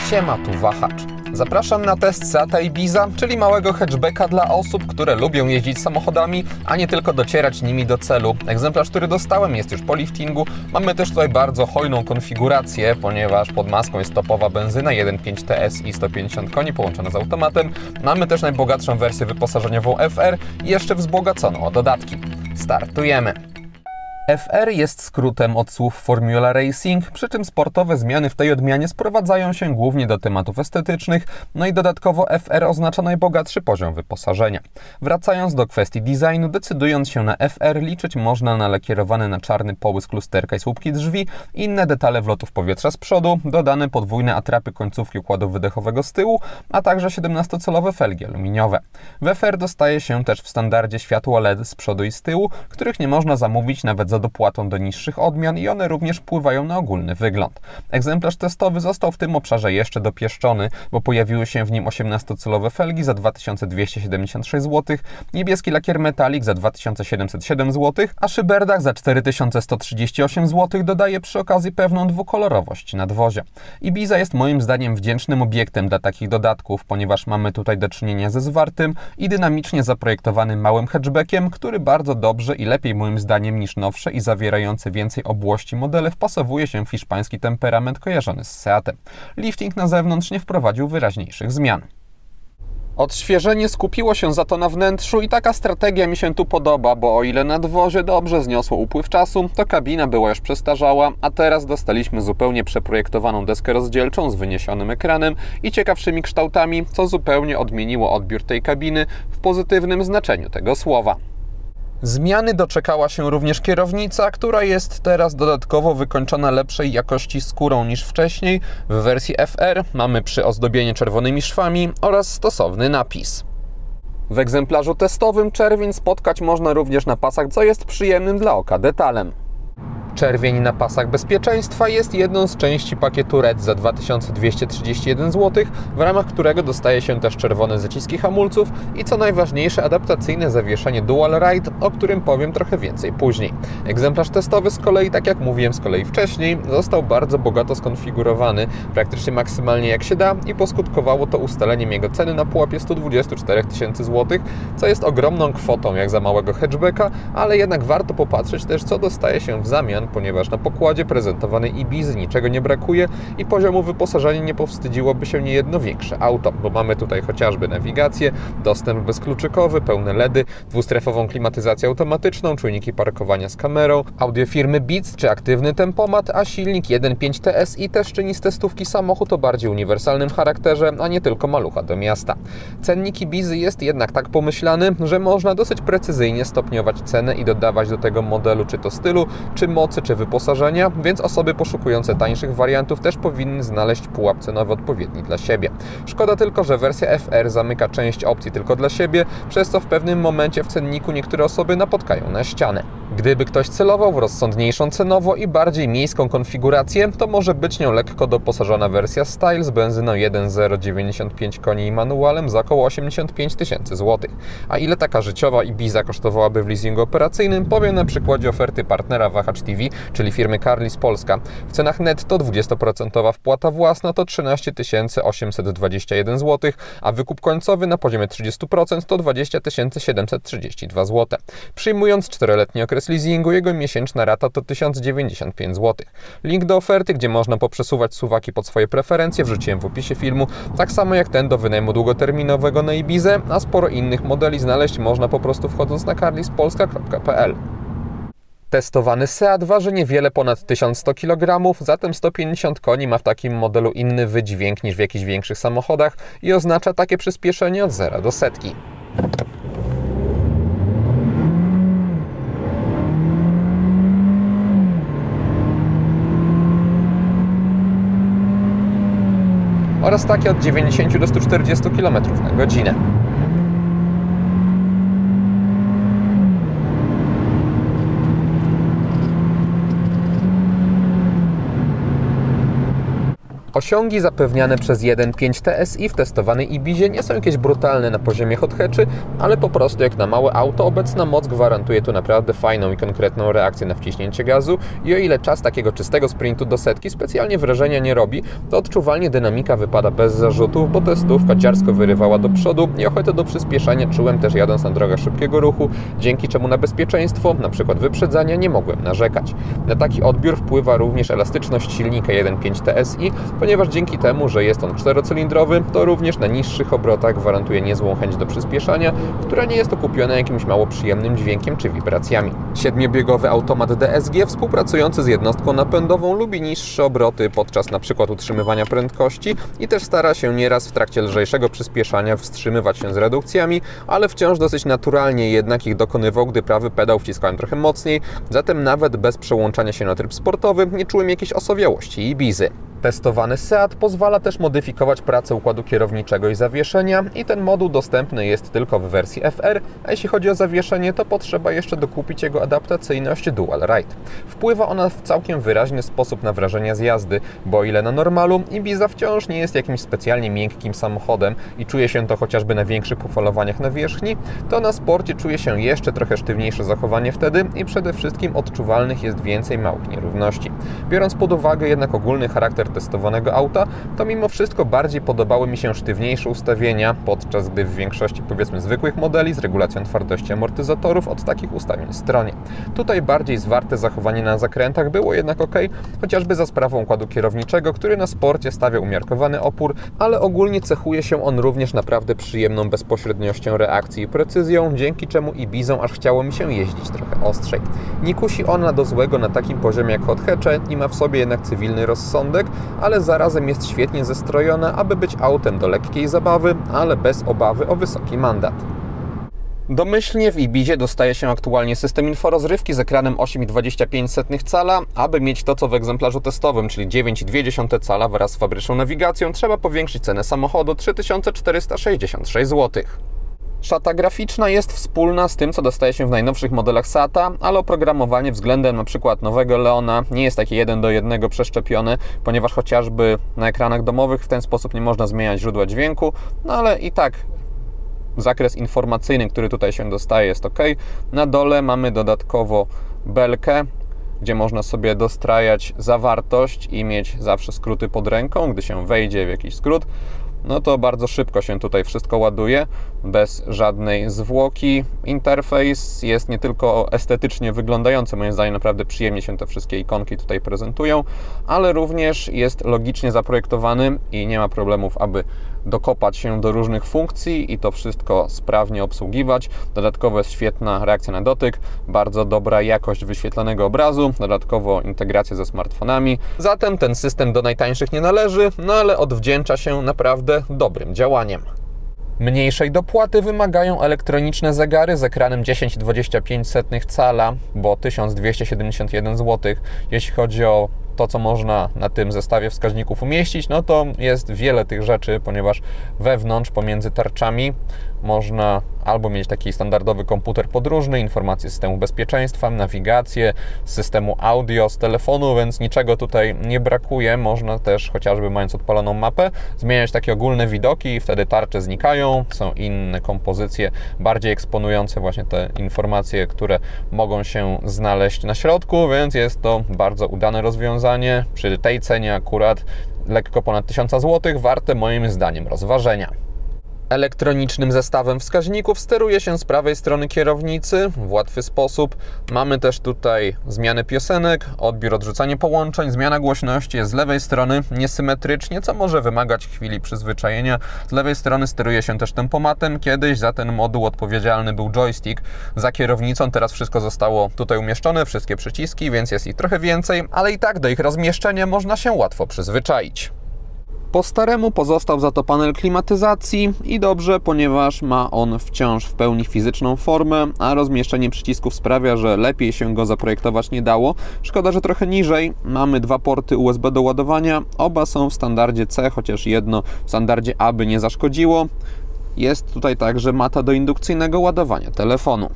Siema, tu Wahacz. Zapraszam na test Seata Ibiza, czyli małego hatchbacka dla osób, które lubią jeździć samochodami, a nie tylko docierać nimi do celu. Egzemplarz, który dostałem, jest już po liftingu. Mamy też tutaj bardzo hojną konfigurację, ponieważ pod maską jest topowa benzyna 1.5 TSI 150 koni połączona z automatem. Mamy też najbogatszą wersję wyposażeniową FR i jeszcze wzbogaconą o dodatki. Startujemy! FR jest skrótem od słów Formula Racing, przy czym sportowe zmiany w tej odmianie sprowadzają się głównie do tematów estetycznych, no i dodatkowo FR oznacza najbogatszy poziom wyposażenia. Wracając do kwestii designu, decydując się na FR, liczyć można na lakierowany na czarny połysk lusterka i słupki drzwi, inne detale wlotów powietrza z przodu, dodane podwójne atrapy końcówki układu wydechowego z tyłu, a także 17-calowe felgi aluminiowe. W FR dostaje się też w standardzie światło LED z przodu i z tyłu, których nie można zamówić nawet za dopłatą do niższych odmian i one również wpływają na ogólny wygląd. Egzemplarz testowy został w tym obszarze jeszcze dopieszczony, bo pojawiły się w nim 18-calowe felgi za 2276 zł, niebieski lakier metalik za 2707 zł, a szyberdach za 4138 zł dodaje przy okazji pewną dwukolorowość nadwozia. Ibiza jest moim zdaniem wdzięcznym obiektem dla takich dodatków, ponieważ mamy tutaj do czynienia ze zwartym i dynamicznie zaprojektowanym małym hatchbackiem, który bardzo dobrze i lepiej moim zdaniem niż nowsze i zawierające więcej obłości modele wpasowuje się w hiszpański temperament kojarzony z Seatem. Lifting na zewnątrz nie wprowadził wyraźniejszych zmian. Odświeżenie skupiło się za to na wnętrzu i taka strategia mi się tu podoba, bo o ile nadwozie dobrze zniosło upływ czasu, to kabina była już przestarzała, a teraz dostaliśmy zupełnie przeprojektowaną deskę rozdzielczą z wyniesionym ekranem i ciekawszymi kształtami, co zupełnie odmieniło odbiór tej kabiny w pozytywnym znaczeniu tego słowa. Zmiany doczekała się również kierownica, która jest teraz dodatkowo wykończona lepszej jakości skórą niż wcześniej. W wersji FR mamy przyozdobienie czerwonymi szwami oraz stosowny napis. W egzemplarzu testowym czerwień spotkać można również na pasach, co jest przyjemnym dla oka detalem. Czerwień na pasach bezpieczeństwa jest jedną z części pakietu Red za 2231 zł, w ramach którego dostaje się też czerwone zaciski hamulców i co najważniejsze adaptacyjne zawieszenie Dual Ride, o którym powiem trochę więcej później. Egzemplarz testowy z kolei, tak jak mówiłem wcześniej, został bardzo bogato skonfigurowany, praktycznie maksymalnie jak się da i poskutkowało to ustaleniem jego ceny na pułapie 124 tysięcy złotych, co jest ogromną kwotą jak za małego hatchbacka, ale jednak warto popatrzeć też, co dostaje się w zamian, ponieważ na pokładzie prezentowanej Ibizy niczego nie brakuje i poziomu wyposażenia nie powstydziłoby się niejedno większe auto, bo mamy tutaj chociażby nawigację, dostęp bezkluczykowy, pełne LEDy, dwustrefową klimatyzację automatyczną, czujniki parkowania z kamerą, audio firmy Beats czy aktywny tempomat, a silnik 1.5 TSI też czyni z testówki samochód o bardziej uniwersalnym charakterze, a nie tylko malucha do miasta. Cennik Ibizy jest jednak tak pomyślany, że można dosyć precyzyjnie stopniować cenę i dodawać do tego modelu czy to stylu, czy mocy, czy wyposażenia, więc osoby poszukujące tańszych wariantów też powinny znaleźć pułap cenowy odpowiedni dla siebie. Szkoda tylko, że wersja FR zamyka część opcji tylko dla siebie, przez co w pewnym momencie w cenniku niektóre osoby napotkają na ścianę. Gdyby ktoś celował w rozsądniejszą cenowo i bardziej miejską konfigurację, to może być nią lekko doposażona wersja Style z benzyną 1.0 95 koni i manualem za około 85 tysięcy złotych. A ile taka życiowa Ibiza kosztowałaby w leasingu operacyjnym, powiem na przykładzie oferty partnera Wahacz TV, czyli firmy Carlis Polska. W cenach netto 20% wpłata własna to 13 821 zł, a wykup końcowy na poziomie 30% to 20 732 zł. Przyjmując 4-letni okres leasingu, jego miesięczna rata to 1095 zł. Link do oferty, gdzie można poprzesuwać suwaki pod swoje preferencje, wrzuciłem w opisie filmu, tak samo jak ten do wynajmu długoterminowego na Ibizę, a sporo innych modeli znaleźć można po prostu wchodząc na carlispolska.pl. Testowany Seat waży niewiele ponad 1100 kg, zatem 150 koni ma w takim modelu inny wydźwięk niż w jakichś większych samochodach i oznacza takie przyspieszenie od 0 do setki. Oraz takie od 90 do 140 km na godzinę. Osiągi zapewniane przez 1.5 TSI w testowanej Ibizie nie są jakieś brutalne na poziomie hot hatchy, ale po prostu jak na małe auto obecna moc gwarantuje tu naprawdę fajną i konkretną reakcję na wciśnięcie gazu i o ile czas takiego czystego sprintu do setki specjalnie wrażenia nie robi, to odczuwalnie dynamika wypada bez zarzutów, bo testówka dziarsko wyrywała do przodu i ochotę do przyspieszania czułem też jadąc na drogach szybkiego ruchu, dzięki czemu na bezpieczeństwo, na przykład wyprzedzania, nie mogłem narzekać. Na taki odbiór wpływa również elastyczność silnika 1.5 TSI, ponieważ dzięki temu, że jest on czterocylindrowy, to również na niższych obrotach gwarantuje niezłą chęć do przyspieszania, która nie jest okupiona jakimś mało przyjemnym dźwiękiem czy wibracjami. Siedmiobiegowy automat DSG współpracujący z jednostką napędową lubi niższe obroty podczas np. utrzymywania prędkości i też stara się nieraz w trakcie lżejszego przyspieszania wstrzymywać się z redukcjami, ale wciąż dosyć naturalnie jednak ich dokonywał, gdy prawy pedał wciskałem trochę mocniej, zatem nawet bez przełączania się na tryb sportowy nie czułem jakiejś osowiałości Ibizy. Testowany SEAT pozwala też modyfikować pracę układu kierowniczego i zawieszenia i ten moduł dostępny jest tylko w wersji FR, a jeśli chodzi o zawieszenie, to potrzeba jeszcze dokupić jego adaptacyjność Dual Ride. Wpływa ona w całkiem wyraźny sposób na wrażenia z jazdy, bo o ile na normalu Ibiza wciąż nie jest jakimś specjalnie miękkim samochodem i czuje się to chociażby na większych pofalowaniach nawierzchni, to na sporcie czuje się jeszcze trochę sztywniejsze zachowanie wtedy i przede wszystkim odczuwalnych jest więcej małych nierówności. Biorąc pod uwagę jednak ogólny charakter testowanego auta, to mimo wszystko bardziej podobały mi się sztywniejsze ustawienia, podczas gdy w większości powiedzmy zwykłych modeli z regulacją twardości amortyzatorów od takich ustawień stronie. Tutaj bardziej zwarte zachowanie na zakrętach było jednak ok, chociażby za sprawą układu kierowniczego, który na sporcie stawia umiarkowany opór, ale ogólnie cechuje się on również naprawdę przyjemną bezpośredniością reakcji i precyzją, dzięki czemu Ibizą aż chciało mi się jeździć trochę ostrzej. Nie kusi ona do złego na takim poziomie jak hot hatche i ma w sobie jednak cywilny rozsądek, ale zarazem jest świetnie zestrojona, aby być autem do lekkiej zabawy, ale bez obawy o wysoki mandat. Domyślnie w Ibizie dostaje się aktualnie system inforozrywki z ekranem 8,25 cala. Aby mieć to co w egzemplarzu testowym, czyli 9,2 cala wraz z fabryczną nawigacją, trzeba powiększyć cenę samochodu 3466 zł. Szata graficzna jest wspólna z tym, co dostaje się w najnowszych modelach SEATA, ale oprogramowanie względem np. nowego Leona nie jest takie 1 do 1 przeszczepione, ponieważ chociażby na ekranach domowych w ten sposób nie można zmieniać źródła dźwięku, no ale i tak zakres informacyjny, który tutaj się dostaje, jest ok. Na dole mamy dodatkowo belkę, gdzie można sobie dostrajać zawartość i mieć zawsze skróty pod ręką, gdy się wejdzie w jakiś skrót. No to bardzo szybko się tutaj wszystko ładuje, bez żadnej zwłoki. Interfejs jest nie tylko estetycznie wyglądający, moim zdaniem naprawdę przyjemnie się te wszystkie ikonki tutaj prezentują, ale również jest logicznie zaprojektowany i nie ma problemów, aby dokopać się do różnych funkcji i to wszystko sprawnie obsługiwać. Dodatkowo jest świetna reakcja na dotyk, bardzo dobra jakość wyświetlonego obrazu, dodatkowo integracja ze smartfonami. Zatem ten system do najtańszych nie należy, no ale odwdzięcza się naprawdę dobrym działaniem. Mniejszej dopłaty wymagają elektroniczne zegary z ekranem 10,25 cala, bo 1271 zł. Jeśli chodzi o to, co można na tym zestawie wskaźników umieścić, no to jest wiele tych rzeczy, ponieważ wewnątrz, pomiędzy tarczami można albo mieć taki standardowy komputer podróżny, informacje z systemu bezpieczeństwa, nawigację, z systemu audio, z telefonu, więc niczego tutaj nie brakuje. Można też, chociażby mając odpaloną mapę, zmieniać takie ogólne widoki i wtedy tarcze znikają. Są inne kompozycje, bardziej eksponujące właśnie te informacje, które mogą się znaleźć na środku, więc jest to bardzo udane rozwiązanie. Przy tej cenie akurat lekko ponad 1000 zł, warte moim zdaniem rozważenia. Elektronicznym zestawem wskaźników steruje się z prawej strony kierownicy w łatwy sposób. Mamy też tutaj zmianę piosenek, odbiór, odrzucanie połączeń, zmiana głośności jest z lewej strony niesymetrycznie, co może wymagać chwili przyzwyczajenia. Z lewej strony steruje się też tempomatem. Kiedyś za ten moduł odpowiedzialny był joystick za kierownicą, teraz wszystko zostało tutaj umieszczone, wszystkie przyciski, więc jest ich trochę więcej, ale i tak do ich rozmieszczenia można się łatwo przyzwyczaić. Po staremu pozostał za to panel klimatyzacji i dobrze, ponieważ ma on wciąż w pełni fizyczną formę, a rozmieszczenie przycisków sprawia, że lepiej się go zaprojektować nie dało. Szkoda, że trochę niżej. Mamy dwa porty USB do ładowania, oba są w standardzie C, chociaż jedno w standardzie A by nie zaszkodziło. Jest tutaj także mata do indukcyjnego ładowania telefonu.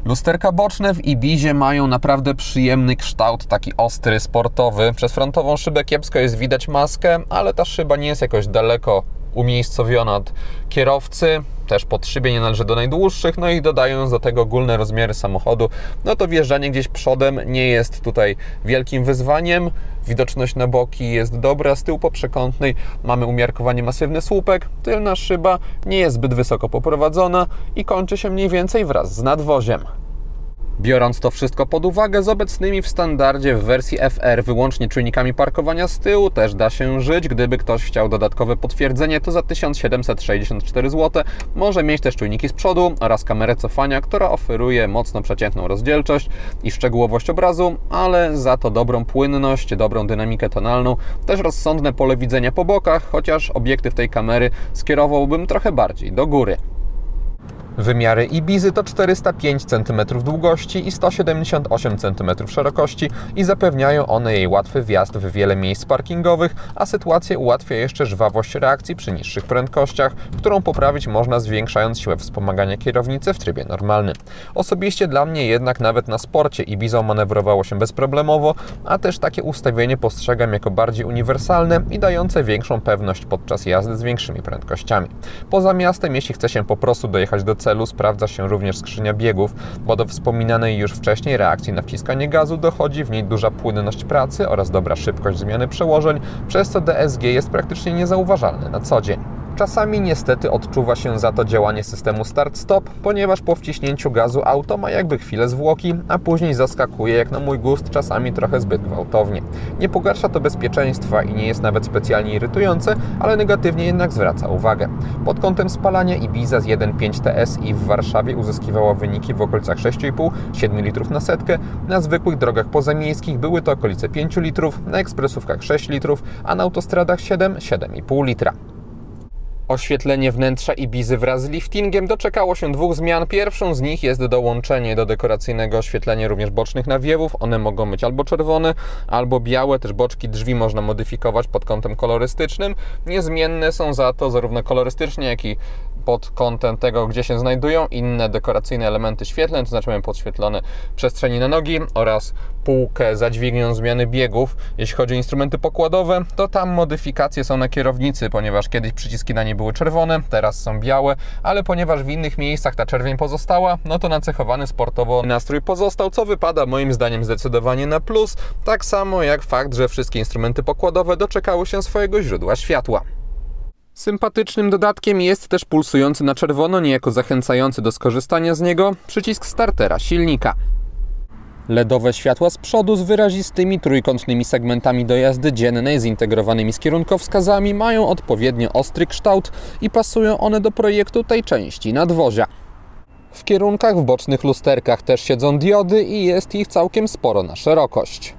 Lusterka boczne w Ibizie mają naprawdę przyjemny kształt, taki ostry, sportowy. Przez frontową szybę kiepsko jest widać maskę, ale ta szyba nie jest jakoś daleko umiejscowiona od kierowcy. Też podszybie nie należy do najdłuższych, no i dodając do tego ogólne rozmiary samochodu, no to wjeżdżanie gdzieś przodem nie jest tutaj wielkim wyzwaniem. Widoczność na boki jest dobra, z tyłu poprzekątnej mamy umiarkowanie masywny słupek, tylna szyba nie jest zbyt wysoko poprowadzona i kończy się mniej więcej wraz z nadwoziem. Biorąc to wszystko pod uwagę, z obecnymi w standardzie w wersji FR wyłącznie czujnikami parkowania z tyłu też da się żyć. Gdyby ktoś chciał dodatkowe potwierdzenie, to za 1764 zł może mieć też czujniki z przodu oraz kamerę cofania, która oferuje mocno przeciętną rozdzielczość i szczegółowość obrazu, ale za to dobrą płynność, dobrą dynamikę tonalną, też rozsądne pole widzenia po bokach, chociaż obiektyw tej kamery skierowałbym trochę bardziej do góry. Wymiary Ibizy to 405 cm długości i 178 cm szerokości i zapewniają one jej łatwy wjazd w wiele miejsc parkingowych, a sytuację ułatwia jeszcze żwawość reakcji przy niższych prędkościach, którą poprawić można zwiększając siłę wspomagania kierownicy w trybie normalnym. Osobiście dla mnie jednak nawet na sporcie Ibizą manewrowało się bezproblemowo, a też takie ustawienie postrzegam jako bardziej uniwersalne i dające większą pewność podczas jazdy z większymi prędkościami. Poza miastem, jeśli chce się po prostu dojechać do celu, sprawdza się również skrzynia biegów, bo do wspominanej już wcześniej reakcji na wciskanie gazu dochodzi w niej duża płynność pracy oraz dobra szybkość zmiany przełożeń, przez co DSG jest praktycznie niezauważalne na co dzień. Czasami niestety odczuwa się za to działanie systemu start-stop, ponieważ po wciśnięciu gazu auto ma jakby chwilę zwłoki, a później zaskakuje jak na mój gust czasami trochę zbyt gwałtownie. Nie pogarsza to bezpieczeństwa i nie jest nawet specjalnie irytujące, ale negatywnie jednak zwraca uwagę. Pod kątem spalania Ibiza z 1.5 TSI w Warszawie uzyskiwała wyniki w okolicach 6,5-7 litrów na setkę, na zwykłych drogach pozamiejskich były to okolice 5 litrów, na ekspresówkach 6 litrów, a na autostradach 7-7,5 litra. Oświetlenie wnętrza Ibizy wraz z liftingiem doczekało się dwóch zmian. Pierwszą z nich jest dołączenie do dekoracyjnego oświetlenia również bocznych nawiewów. One mogą być albo czerwone, albo białe. Też boczki drzwi można modyfikować pod kątem kolorystycznym. Niezmienne są za to zarówno kolorystycznie, jak i pod kątem tego, gdzie się znajdują inne dekoracyjne elementy świetlne, to znaczy mamy podświetlone przestrzeni na nogi oraz półkę za dźwignią zmiany biegów. Jeśli chodzi o instrumenty pokładowe, to tam modyfikacje są na kierownicy, ponieważ kiedyś przyciski na nie były czerwone, teraz są białe, ale ponieważ w innych miejscach ta czerwień pozostała, no to nacechowany sportowo nastrój pozostał, co wypada moim zdaniem zdecydowanie na plus, tak samo jak fakt, że wszystkie instrumenty pokładowe doczekały się swojego źródła światła. Sympatycznym dodatkiem jest też pulsujący na czerwono, niejako zachęcający do skorzystania z niego, przycisk startera silnika. LEDowe światła z przodu z wyrazistymi trójkątnymi segmentami do jazdy dziennej zintegrowanymi z kierunkowskazami mają odpowiednio ostry kształt i pasują one do projektu tej części nadwozia. W kierunkach w bocznych lusterkach też siedzą diody i jest ich całkiem sporo na szerokość.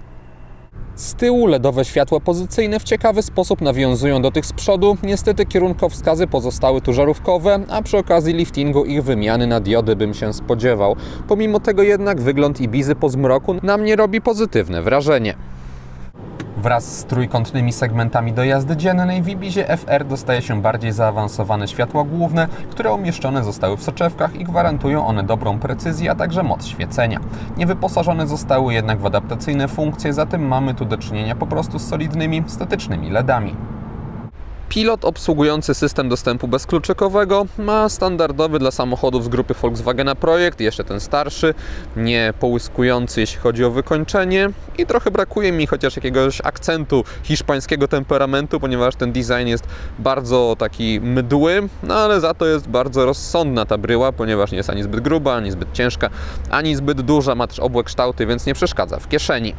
Z tyłu LEDowe światła pozycyjne w ciekawy sposób nawiązują do tych z przodu. Niestety kierunkowskazy pozostały tu żarówkowe, a przy okazji liftingu ich wymiany na diody bym się spodziewał. Pomimo tego jednak wygląd Ibizy po zmroku na mnie robi pozytywne wrażenie. Wraz z trójkątnymi segmentami do jazdy dziennej w Ibizie FR dostaje się bardziej zaawansowane światła główne, które umieszczone zostały w soczewkach i gwarantują one dobrą precyzję, a także moc świecenia. Nie wyposażone zostały jednak w adaptacyjne funkcje, zatem mamy tu do czynienia po prostu z solidnymi, statycznymi LEDami. Pilot obsługujący system dostępu bezkluczykowego ma standardowy dla samochodów z grupy Volkswagena projekt, jeszcze ten starszy, nie połyskujący jeśli chodzi o wykończenie i trochę brakuje mi chociaż jakiegoś akcentu hiszpańskiego temperamentu, ponieważ ten design jest bardzo taki mdły, no ale za to jest bardzo rozsądna ta bryła, ponieważ nie jest ani zbyt gruba, ani zbyt ciężka, ani zbyt duża, ma też obłe kształty, więc nie przeszkadza w kieszeni.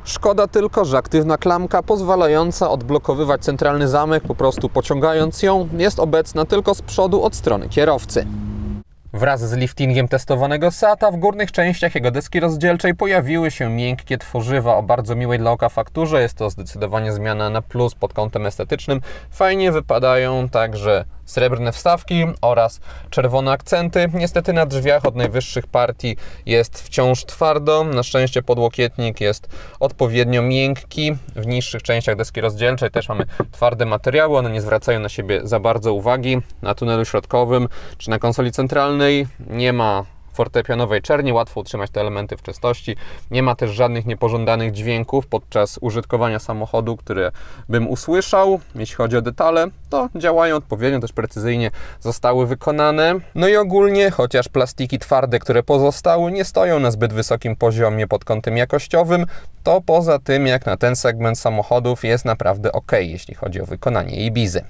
Szkoda tylko, że aktywna klamka pozwalająca odblokowywać centralny zamek, po prostu pociągając ją, jest obecna tylko z przodu od strony kierowcy. Wraz z liftingiem testowanego Seata w górnych częściach jego deski rozdzielczej pojawiły się miękkie tworzywa o bardzo miłej dla oka fakturze. Jest to zdecydowanie zmiana na plus pod kątem estetycznym. Fajnie wypadają także srebrne wstawki oraz czerwone akcenty. Niestety na drzwiach od najwyższych partii jest wciąż twardo. Na szczęście podłokietnik jest odpowiednio miękki. W niższych częściach deski rozdzielczej też mamy twarde materiały. One nie zwracają na siebie za bardzo uwagi. Na tunelu środkowym czy na konsoli centralnej nie ma fortepianowej czerni, łatwo utrzymać te elementy w czystości. Nie ma też żadnych niepożądanych dźwięków podczas użytkowania samochodu, które bym usłyszał. Jeśli chodzi o detale, to działają odpowiednio, też precyzyjnie zostały wykonane. No i ogólnie, chociaż plastiki twarde, które pozostały, nie stoją na zbyt wysokim poziomie pod kątem jakościowym, to poza tym, jak na ten segment samochodów, jest naprawdę ok, jeśli chodzi o wykonanie Ibizy.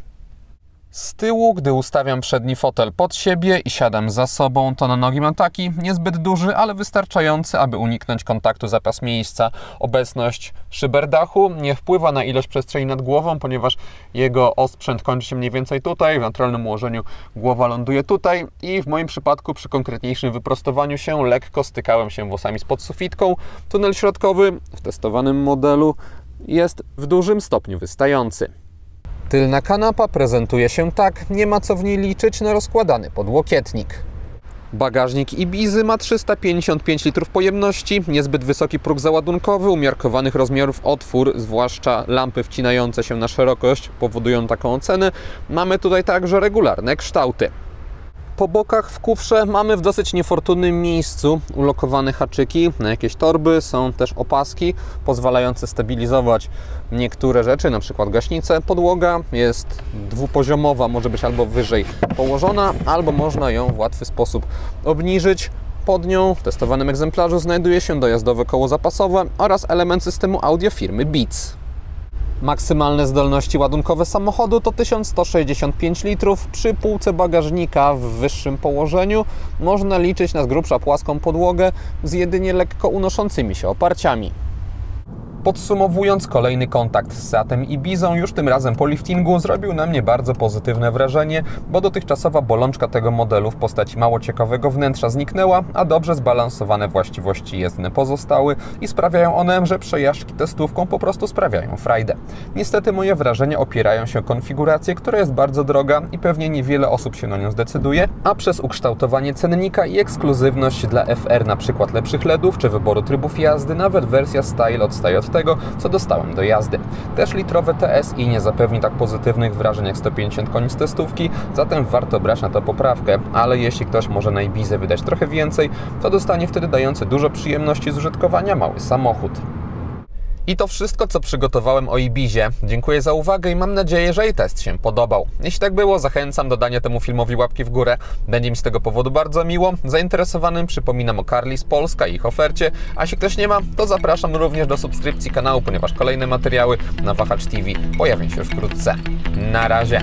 Z tyłu, gdy ustawiam przedni fotel pod siebie i siadam za sobą, to na nogi mam taki niezbyt duży, ale wystarczający, aby uniknąć kontaktu zapas miejsca. Obecność szyberdachu nie wpływa na ilość przestrzeni nad głową, ponieważ jego osprzęt kończy się mniej więcej tutaj, w naturalnym ułożeniu głowa ląduje tutaj i w moim przypadku przy konkretniejszym wyprostowaniu się lekko stykałem się włosami z podsufitką. Tunel środkowy w testowanym modelu jest w dużym stopniu wystający. Tylna kanapa prezentuje się tak, nie ma co w niej liczyć na rozkładany podłokietnik. Bagażnik Ibizy ma 355 litrów pojemności, niezbyt wysoki próg załadunkowy, umiarkowanych rozmiarów otwór, zwłaszcza lampy wcinające się na szerokość powodują taką ocenę. Mamy tutaj także regularne kształty. Po bokach w kufrze mamy w dosyć niefortunnym miejscu ulokowane haczyki na jakieś torby, są też opaski pozwalające stabilizować niektóre rzeczy, na przykład gaśnicę. Podłoga jest dwupoziomowa, może być albo wyżej położona, albo można ją w łatwy sposób obniżyć. Pod nią w testowanym egzemplarzu znajduje się dojazdowe koło zapasowe oraz element systemu audio firmy Beats. Maksymalne zdolności ładunkowe samochodu to 1165 litrów. Przy półce bagażnika w wyższym położeniu można liczyć na z grubsza płaską podłogę z jedynie lekko unoszącymi się oparciami. Podsumowując, kolejny kontakt z Seatem Ibizą, już tym razem po liftingu, zrobił na mnie bardzo pozytywne wrażenie, bo dotychczasowa bolączka tego modelu w postaci mało ciekawego wnętrza zniknęła, a dobrze zbalansowane właściwości jezdne pozostały i sprawiają one, że przejażdżki testówką po prostu sprawiają frajdę. Niestety moje wrażenia opierają się o konfigurację, która jest bardzo droga i pewnie niewiele osób się na nią zdecyduje, a przez ukształtowanie cennika i ekskluzywność dla FR, na przykład lepszych LEDów czy wyboru trybów jazdy, nawet wersja Style odstaje od tego, co dostałem do jazdy. Też litrowe TSI nie zapewni tak pozytywnych wrażeń jak 150 koni z testówki, zatem warto brać na to poprawkę, ale jeśli ktoś może na Ibizę wydać trochę więcej, to dostanie wtedy dający dużo przyjemności z użytkowania mały samochód. I to wszystko, co przygotowałem o Ibizie. Dziękuję za uwagę i mam nadzieję, że jej test się podobał. Jeśli tak było, zachęcam do dania temu filmowi łapki w górę. Będzie mi z tego powodu bardzo miło. Zainteresowanym przypominam o Carlis Polska i ich ofercie, a jeśli ktoś nie ma, to zapraszam również do subskrypcji kanału, ponieważ kolejne materiały na Wahacz TV pojawią się już wkrótce. Na razie!